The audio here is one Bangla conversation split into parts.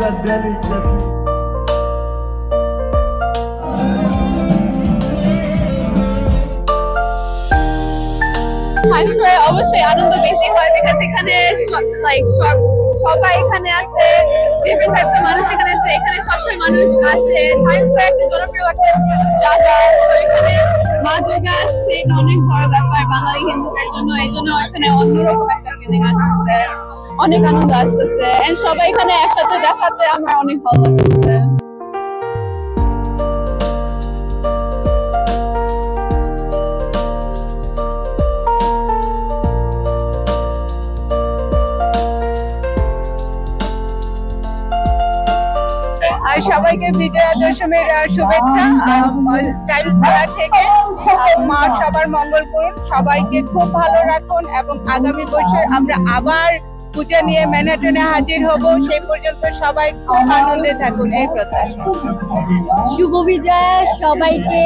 the delicacy. টাইমস স্কয়ারে অবশ্যই আনন্দ বেশি হয় বিকজ এখানে সবাই এখানে আছে, ডিফারেন্ট টাইপস অফ মানুষ এখানে আছে, এখানে সবসময় মানুষ আসে। টাইমস স্কয়ার একটা জনপ্রিয় একটা জায়গা, তো এখানে মা দুর্গা আসছে, এটা অনেক বড় ব্যাপার বাঙালি হিন্দুদের জন্য, এই জন্য এখানে অন্যরকম একটা ফিলিং আসতেছে, অনেক আনন্দ আসতেছে, এন্ড সবাই এখানে একসাথে দেখাতে আমার অনেক ভালো লাগতেছে। আর সবাইকে বিজয়া দশমীর শুভেচ্ছা টাইমস স্কয়ার থেকে। মা সবার মঙ্গল করুন, সবাইকে খুব ভালো রাখুন এবং আগামী বছর আমরা আবার পূজা নিয়ে ম্যানহাটনে হাজির হব। সেই পর্যন্ত সবাই খুব আনন্দে থাকুন, এই প্রত্যাশা। শুভ বিজয়া সবাইকে।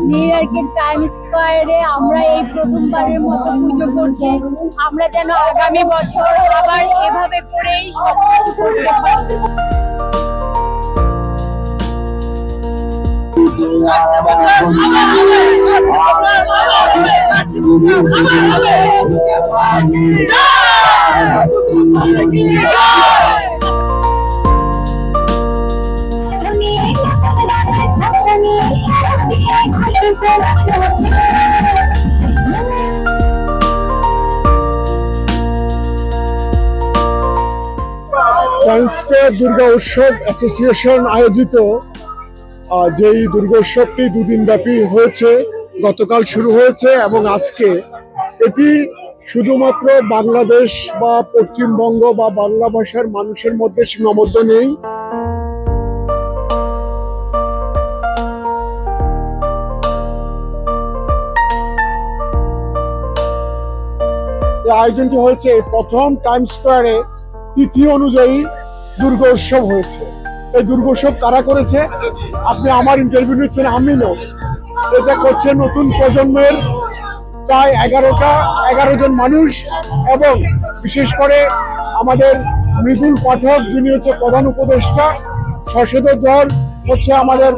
নিউ ইয়র্কের টাইমস স্কয়ারে আমরা এই প্রথমবারের মতো পুজো করছি, আমরা যেন আগামী বছর আবার এভাবে করেই সবকিছু করতে পারি। টাইমস স্কয়ার দুর্গা উৎসব অ্যাসোসিয়েশন আয়োজিত যেই দুর্গা উৎসবটি দুদিন ব্যাপী হয়েছে, গতকাল শুরু হয়েছে এবং আজকে এটি শুধুমাত্র বাংলাদেশ বা পশ্চিমবঙ্গ বা বাংলা ভাষার মানুষের মধ্যে সীমাবদ্ধ নেই। এই আয়োজনটি হয়েছে প্রথম টাইমস স্কয়ারে তিথি অনুযায়ী দুর্গা উৎসব হয়েছে। এই দুর্গোৎসব কারা করেছে? আপনি আমার ইন্টারভিউ নিচ্ছেন, আমি নই, এটা করছে নতুন প্রজন্মের প্রায় 11 জন মানুষ এবং বিশেষ করে আমাদের মৃদুল পাঠক যিনি হচ্ছে প্রধান উপদেষ্টা, শশধর ধর হচ্ছে আমাদের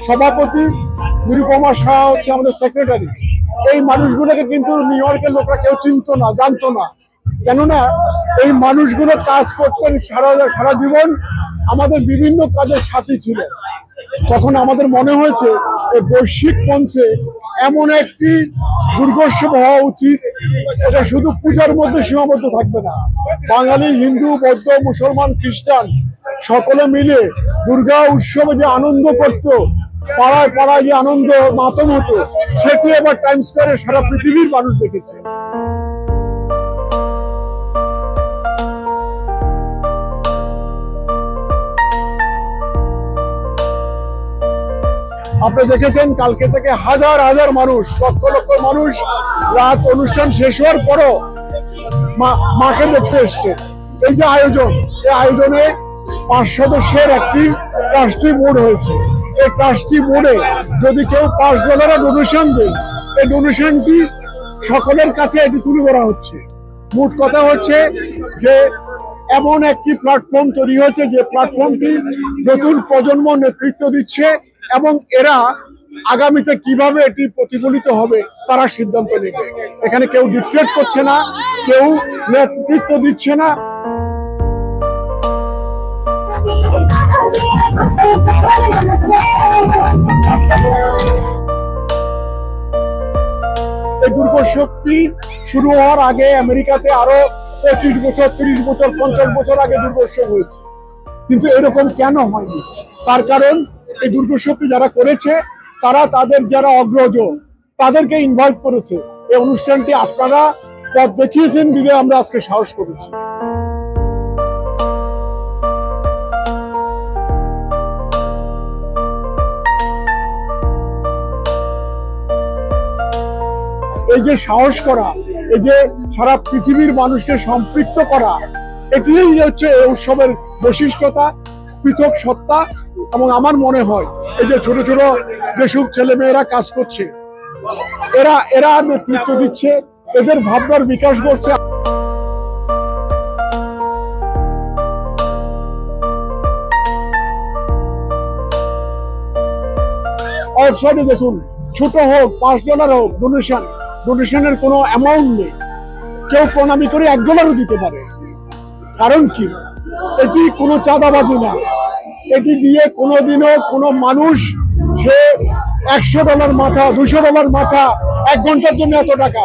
সভাপতি, নিরুপমা শাহ হচ্ছে আমাদের সেক্রেটারি। এই মানুষগুলোকে কিন্তু নিউ ইয়র্কের লোকরা কেউ চিনতো না, জানতো না, কেননা এই মানুষগুলো কাজ করতেন সারা জীবন, আমাদের বিভিন্ন কাজের সাথী ছিলেন। তখন আমাদের মনে হয়েছে এই বৈশ্বিক মঞ্চে এমন একটি দুর্গোৎসব হওয়া উচিত, এটা শুধু পূজার মধ্যে সীমাবদ্ধ থাকবে না, বাঙালি, হিন্দু, বৌদ্ধ, মুসলমান, খ্রিস্টান সকলে মিলে দুর্গা উৎসবে যে আনন্দ করত, পাড়ায় পাড়ায় যে আনন্দ মাতম হতো, সেটি এবার টাইমস স্কয়ারে সারা পৃথিবীর মানুষ দেখেছে। আপনি দেখেছেন কালকে থেকে হাজার হাজার মানুষ, লক্ষ লক্ষ মানুষ রাত অনুষ্ঠান শেষ হওয়ার পরও মাকে দেখতে এসছে। এই যে আয়োজন, এই আয়োজনে 5 সদস্যের একটি ট্রাস্টি বোর্ড হয়েছে। এই ট্রাস্টি বোর্ডে যদি কেউ $5 ডোনেশন দেয়, এই ডোনেশনটি সকলের কাছে এটি তুলে ধরা হচ্ছে। মোট কথা হচ্ছে যে এমন একটি প্ল্যাটফর্ম তৈরি হয়েছে যে প্ল্যাটফর্মটি নতুন প্রজন্ম নেতৃত্ব দিচ্ছে এবং এরা আগামীতে কিভাবে এটি প্রতিফলিত হবে তারা সিদ্ধান্ত নেবে। এখানে কেউ ডিক্টেট করছে না, কেউ নেতৃত্ব দিচ্ছে না। এই দুর্গোৎসবটি শুরু হওয়ার আগে আমেরিকাতে আরো 25 বছর, 30 বছর, 50 বছর আগে দুর্গোৎসব হয়েছে, কিন্তু এরকম কেন হয়নি? তার কারণ এই দুর্গোৎসবটি যারা করেছে তারা তাদের যারা অগ্রজ তাদেরকে ইনভাইট করেছে। এই অনুষ্ঠানটি আপনারা পথ দেখিয়েছেন দিলে আমরা আজকে সাহস করেছি। এই যে সাহস করা, এই যে সারা পৃথিবীর মানুষকে সম্পৃক্ত করা, এটিই হচ্ছে এই উৎসবের বৈশিষ্ট্যতা, পৃথক সত্তা। এবং আমার মনে হয় এই যে ছোট ছোট যেসব ছেলে মেয়েরা কাজ করছে, এরা নেতৃত্ব দিচ্ছে, এদের ভাবনার বিকাশ করছে। ওয়েবসাইটে দেখুন, ছোট হোক, $5 হোক, ডোনেশনের কোনো অ্যামাউন্ট নেই। কেউ প্রণামী করে $1 দিতে পারে। কারণ কি, এটি কোনো চাঁদাবাজি না। এটি দিয়ে কোনোদিনও কোনো মানুষ সে $100 মাথা, $200 মাথা, 1 ঘন্টার জন্য এত টাকা,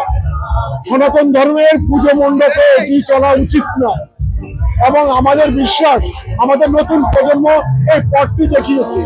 সনাতন ধর্মের পুজো মণ্ডপে এটি চলা উচিত নয়। এবং আমাদের বিশ্বাস, আমাদের নতুন প্রজন্ম এই পথটি দেখিয়েছে।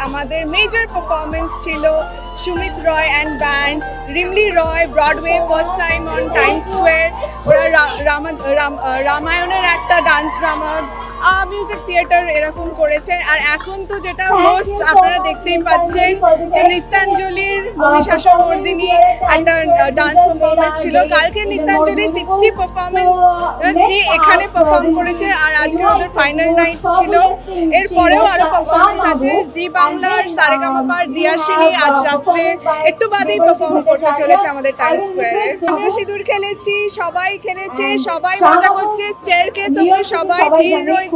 আমাদের মেজর পারফরমেন্স ছিল Sumit Roy and band, Rimli Roy Broadway first time on Time Square. ওরা রামায়ণের একটা ডান্স ড্রামা, মিউজিক থিয়েটার এরকম করেছেন। আর এখন তো যেটা মোস্ট আপনারা দেখতেই পাচ্ছেন যে নৃত্যাঞ্জলির মহিষাসুরমর্দিনী একটা ডান্স পারফরমেন্স ছিল। কালকে নৃত্যাঞ্জলি 60 পারফরমেন্স নিয়ে এখানে পারফর্ম করেছে, আর আজকে ওদের ফাইনাল নাইট ছিল। এরপরেও আরো পারফরমেন্স আছে। জি বাংলার সারেগামাপার দিয়াশিনী আজ রাত্রে একটু বাদেই পারফর্ম করতে চলেছে আমাদের টাইম স্কোয়ারে। আমিও সিঁদুর খেলেছি, সবাই খেলেছে, সবাই মজা করছে। স্টেয়ারকেস অবধি সবাই ভিড় রয়েছে,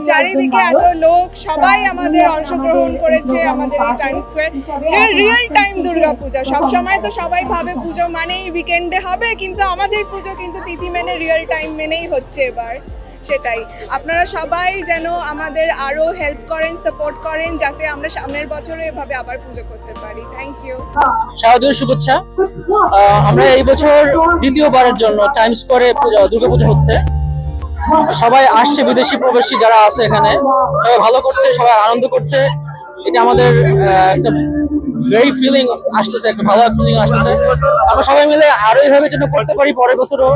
চারিদিকে এত লোক, সবাই আমাদের অংশগ্রহণ করেছে আমাদের এই টাইম স্কোয়ার, যেটা রিয়েল টাইম দুর্গাপূজা। সবসময় তো সবাই ভাবে পুজো মানেই উইকেন্ডে হবে, কিন্তু আমাদের পুজো কিন্তু তিথি মেনে রিয়েল টাইম মেনেই হচ্ছে এবার। সেটাই, আপনারা সবাই যেন আমাদের আরো হেল্প করেন, সাপোর্ট করেন, যাতে আমরা সামনের বছরে এভাবে আবার পুজো করতে পারি। Thank you. শারদীয় শুভেচ্ছা। আমরা এই বছর দ্বিতীয়বারের জন্য টাইমস স্কয়ারে দুর্গাপূজা হচ্ছে। সবাই আসছে, বিদেশি প্রবাসী যারা আছে এখানে সবাই ভালো করছে, সবাই আনন্দ করছে। এটা আমাদের একটা ভেরি ফিলিং আসতেছে, একটা ভালো ফিলিং আসতেছে। আমরা সবাই মিলে আরো এইভাবে যেন করতে পারি পরের বছরও।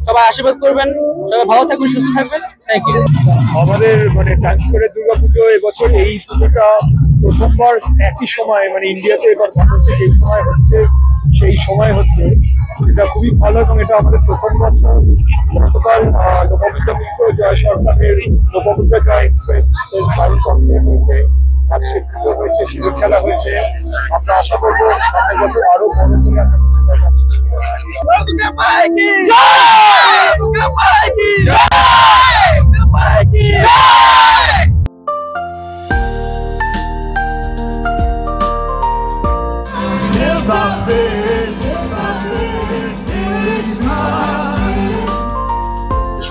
সবাই আশীর্বাদ করবেন, সবাই ভালো থাকবেন, সুস্থ থাকবেন। Thank you. আমাদের টাইমস স্কয়ারে দুর্গাপুজো এবছর এই পুজোটা প্রথমবার একই সময় ইন্ডিয়াতে এবার বাংলাদেশে যেই সময় হচ্ছে সেই সময় হচ্ছে, এটা খুবই ভালো। এবং এটা আমাদের প্রথম বছর। গতকাল লোকবিদ্যা মিশ্র জয় সরকারের লোকবিদ্যা জয় এক্সপ্রেস কনসার্ট হয়েছে, আজকে পুজো হয়েছে, সিঁদুর খেলা হয়েছে। আমরা আশা করবো সামনের বছর আরো বড় করে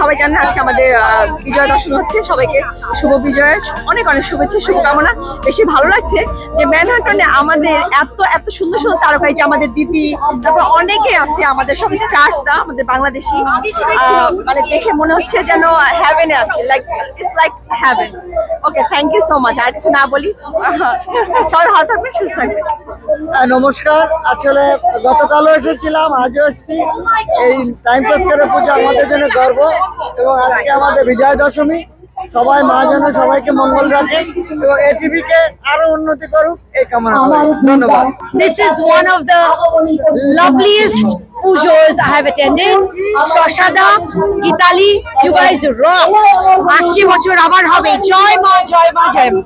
সবাই জানেন আজকে আমাদের বিজয়া দশমী হচ্ছে। সবাইকে শুভ বিজয়ের অনেক অনেক শুভেচ্ছা, শুভকামনা। বেশি ভালো লাগছে যে ম্যানহাটনে আমাদের এত এত সুন্দর সুন্দর তারকা, যে আমাদের দিদি, তারপর অনেকে আছে আমাদের সব স্টার্সরা, আমাদের বাংলাদেশি। দেখে মনে হচ্ছে যেন হ্যাভেনে আছে, it's like heaven. Okay, thank you so much. আর কিছু না বলি, সবাই ভালো থাকবেন, সুস্থ থাকবেন। নমস্কার। আসলে গতকালও এসেছিলাম, আজও এসেছি। এই টাইমস স্কয়ারে পুজো আমাদের জন্য গর্ব, এবং আজকে আমাদের বিজয়া দশমী। সবাই মা যেন সবাইকে মঙ্গল রাখে এবং এটিভি কে আরো উন্নতি করুক এই কামনা করি। ধন্যবাদ। This is one of the loveliest pujos I have attended. Shoshada, Gitali, you guys rock. 80 বছর আবার হবে। জয় মা, জয় মা, জয় মা।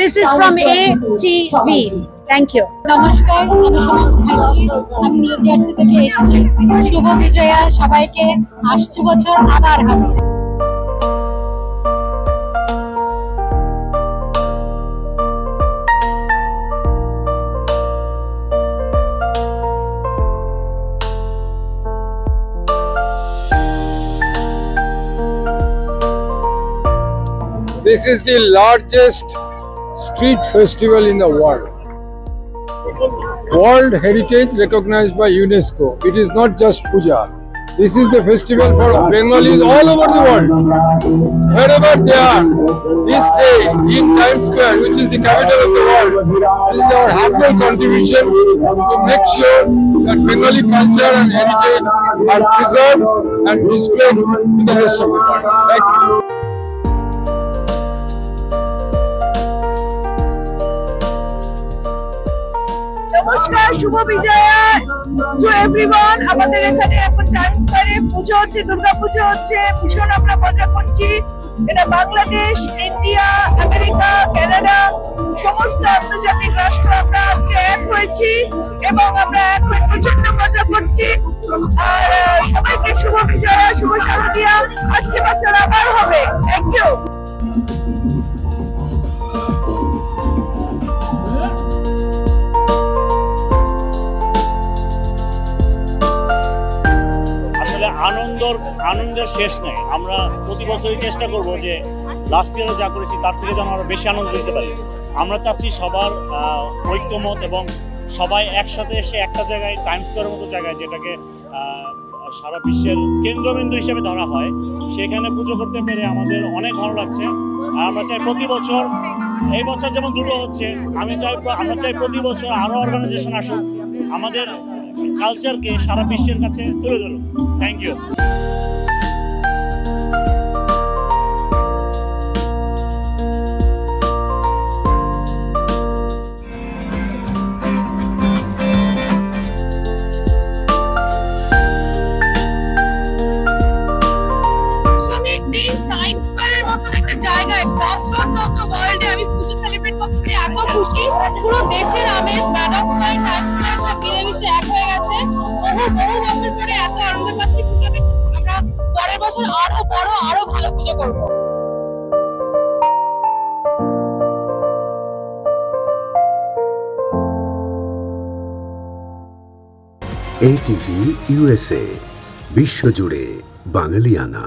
This is from ATV. Thank you. নমস্কার, আমি সোমা মুখার্জি, আমি নিউ জার্সি থেকে এসেছি। শুভ বিজয়া সবাইকে, 80 বছর আবার হবে। This is the largest street festival in the world. World Heritage recognized by UNESCO. It is not just puja. This is the festival for Bengalis all over the world. Wherever they are, this day in Times Square, which is the capital of the world, this is our humble contribution to make sure that Bengali culture and heritage are preserved and displayed to the rest of the world. Thank you. নমস্কার, শুভ বিজয়া টু এভরিওয়ান। আমাদের এখানে এখন টাইমস স্কয়ারে পুজো হচ্ছে, দুর্গা পুজো হচ্ছে। ভীষণ আমরা মজা করছি। এটা বাংলাদেশ, ইন্ডিয়া, আমেরিকা, কানাডা, সমস্ত আন্তর্জাতিক রাষ্ট্র আমরা আজকে এক হয়েছি এবং আমরা এক হয়ে প্রচন্ড মজা করছি। আর সবাইকে শুভ বিজয়া, শুভ শারদীয়া। 80 বছর আবার হবে। Thank you. আনন্দের শেষ নেই। আমরা প্রতি বছরই চেষ্টা করব যে লাস্ট ইয়ারে যা করেছি তার থেকে যেন আরো বেশি আনন্দ দিতে পারি। আমরা চাচ্ছি সবার ঐক্যমত এবং সবাই একসাথে এসে একটা জায়গায়, টাইমস স্কয়ারের মতো জায়গায়, যেটাকে সারা বিশ্বের কেন্দ্রবিন্দু হিসেবে ধরা হয়, সেখানে পুজো করতে পেরে আমাদের অনেক ভালো লাগছে। আমরা চাই প্রতি বছর, এই বছর যেমন দুটো হচ্ছে, আমরা চাই প্রতি বছর আরো অর্গানাইজেশন আসুক, আমাদের কালচারকে সারা বিশ্বের কাছে তুলে ধরুক। Thank you. টাইমস স্কয়ারের মতো একটা জায়গায়, ক্রসরোডস অফ দ্য ওয়ার্ল্ডে আমি পুজো সেলিব্রেট করতে পেরে এত খুশি। পুরো দেশের আমেজ, ম্যাডাম স্কয়ার, টাইমস স্কয়ার সব মিলেমিশে এক হয়ে গেছে। বহু বছর পরে এত আনন্দ পাচ্ছি পুজো দেখে। আমরা পরের বছর আরো বড়, আরো ভালো পুজো করবো। ATV USA, বিশ্বজুড়ে বাঙালিয়ানা।